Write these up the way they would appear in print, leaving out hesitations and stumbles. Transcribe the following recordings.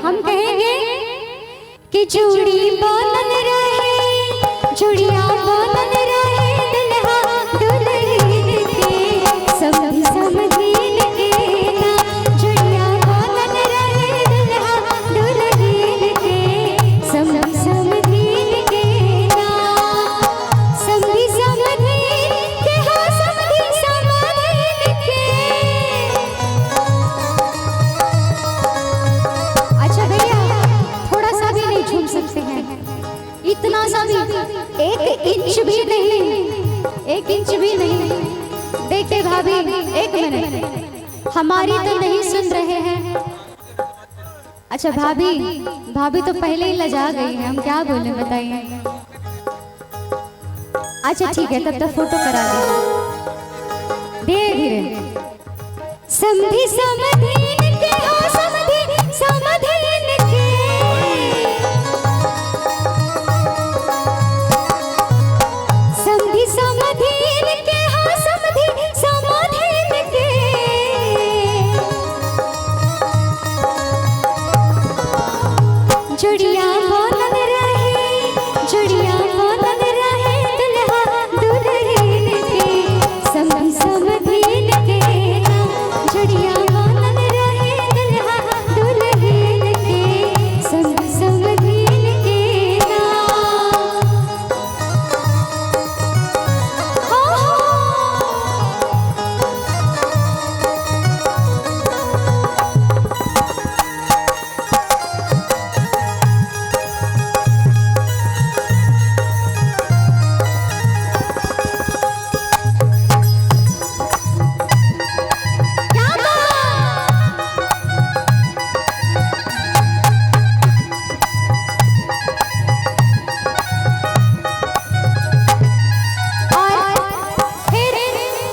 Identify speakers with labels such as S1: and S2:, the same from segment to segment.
S1: हम कहेंगे कि चूड़ी बनन रहे, चूड़िया बनन रहे, दुल्हा दुल्हन के समधी समधीन के ना। चूड़िया बनन रहे, दुल्हा दुल्हन के समधी समधीन के ना। समधी समधीन के हाँ, समधी समधीन के। अच्छा भैया, थोड़ा सा भी नहीं झूम सकते हैं, इतना सा भी, 1 इंच भी नहीं, 1 इंच भी नहीं। देखिए भाभी, 1 मिनट, हमारी तो नहीं सुन रहे हैं। अच्छा भाभी, भाभी तो पहले ही लजा गई है, हम क्या बोले बताइए। अच्छा ठीक है, तब तक फोटो करा धीरे धीरे। समधी समधीन के हो, समधी समधीन के। समधी समधीन के हो, समधी समधीन के। जुड़िया बनन रहे, जुड़िया बनन रहे, दुल्हा दुल्हन के समधी समधीन के ना। जुड़िया बनन रहे, दुल्हा दुल्हन के समधी समधीन के ना। क्या और फिर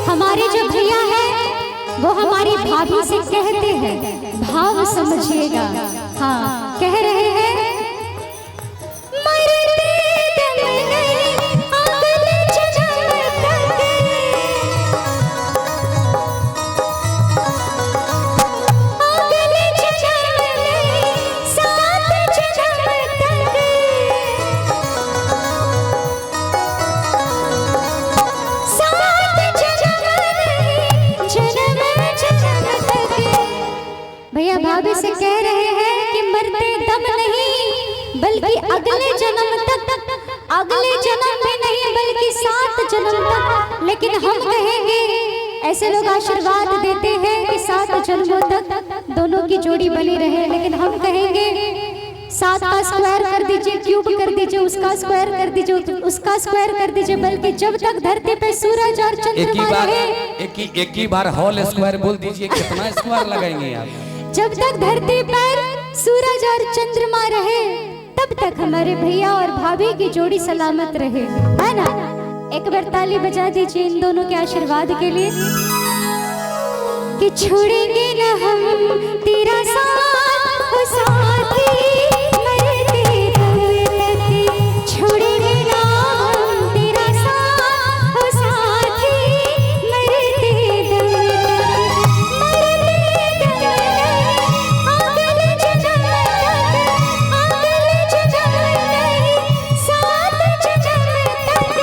S1: हमारे जो भैया है वो हमारी भाभी से कहते हैं, भाव समझिएगा। हाँ, कह रहे हैं, मरते दम नहीं अगले जन्म तक, अगले जन्म नहीं 7 जन्म तक, 7 जन्म नहीं जन्म जन्म तक। भैया भाभी से कह रहे हैं कि मरते दम नहीं, बल्कि अगले जन्म तक, अगले जन्म में नहीं बल्कि 7 जन्म तक। लेकिन हम कहेंगे, ऐसे लोग आशीर्वाद देते हैं कि 7 जन्मों तक दोनों की जोड़ी बनी रहे, लेकिन हम कहेंगे 7 का स्क्वायर कर दीजिए, क्यूब कर दीजिए, उसका स्क्वायर कर दीजिए, उसका स्क्वायर कर दीजिए, बल्कि जब तक धरती पे सूरज और चंद्रमा रहे,
S2: एक ही बार होल स्क्वायर बोल दीजिए, कितना स्क्वायर लगाएंगे आप।
S1: जब तक धरती पर सूरज और चंद्रमा रहे, तब तक हमारे भैया और भाभी की जोड़ी सलामत रहे, है ना। एक बार ताली बजा दीजिए इन दोनों के आशीर्वाद के लिए कि छोड़ेंगे न हम तेरा साथ, ओ साथी मरते दम तक। छोड़ेंगे न हम तेरा साथ, ओ साथी मरते दम तक। मरते दम तक, अगले जन्म तक, अगले जन्म नहीं 7 जन्म तक,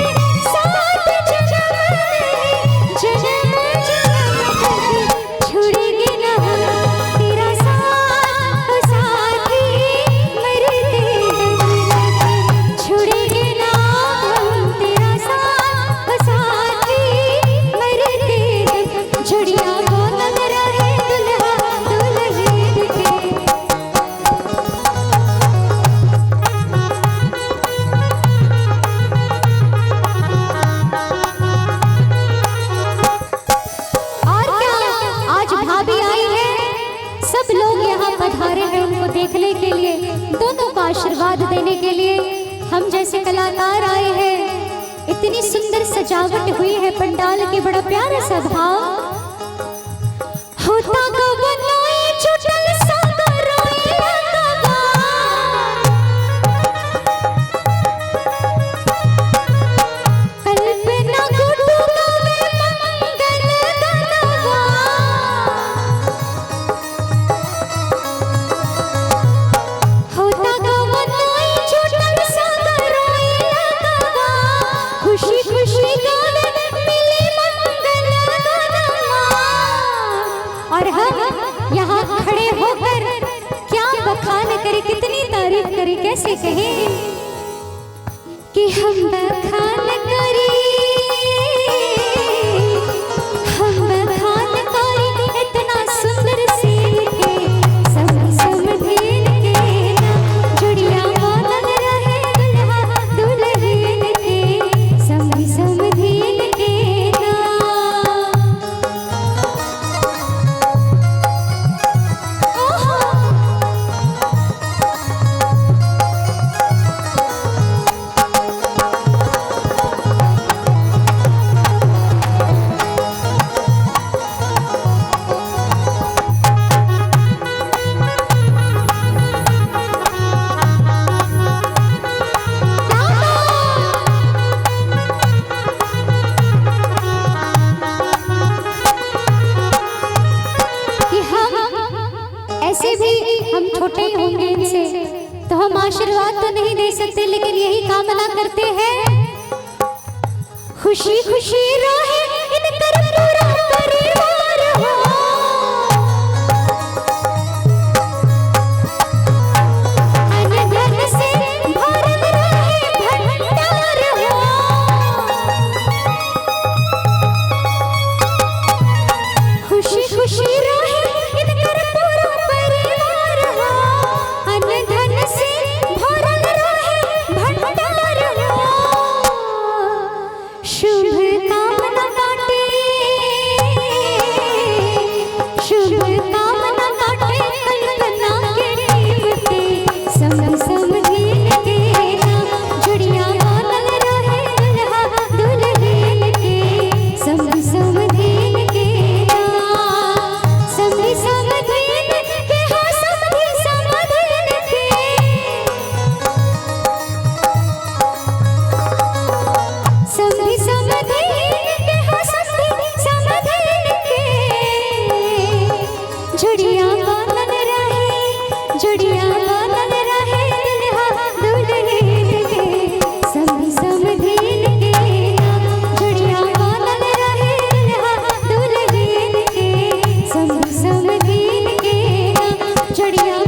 S1: 7 जन्म नहीं जन्म जन्म तक। छोड़ेंगे न हम तेरा साथ, ओ साथी मरते दम तक। छोड़ेंगे न हम तेरा साथ, ओ साथी मरते दम। जुड़िया बनन रहे, दुल्हा दुल्हन के। और क्या, आज भाभी आई है, सब लोग यहाँ पधारे हैं उनको देखने के लिए, दोनों का आशीर्वाद देने के लिए। हम जैसे कलाकार आए हैं, इतनी सुंदर सजावट हुई है पंडाल की, बड़ा प्यारा सा भाव होता गवनोई छुटल सागरोई लगवा। कल्पना गुटू गावे मंगल गनवा। कैसे कहे कि हम बखान करी, हम बखान करी इतना सुंदर सीन के, समधीन के ना जुड़िया बनल रहे दुल्हा दुल्हन के, समधीन के ना। ऐसे भी हम छोटे ही होंगे इनसे, तो हम आशीर्वाद तो नहीं दे सकते, लेकिन यही कामना करते हैं खुशी खुशी रहे इनकर पूरा परिवार हो, अन्न धन से भरल रहे भंडार हो, खुशी खुशी रहे इनकर पूरा परिवार हो, अन्न धन से भरल रहे भंडार हो। शुभ कामना बाटे, शुभ कामना बाटे कल्पना के नीवते, समधीन के ना जुड़िया बनल रहे दुल्हा दुल्हन के, समधीन के ना, समधीन के हाँ समधीन के, समधीन के हाँ समधीन के, जुड़िया बनल रहे, जुड़िया बनल रहे दुल्हा दुल्हन के, समधीन के ना जुड़िया बनल रहे दुल्हा दुल्हन के, समधीन के ना जुड़िया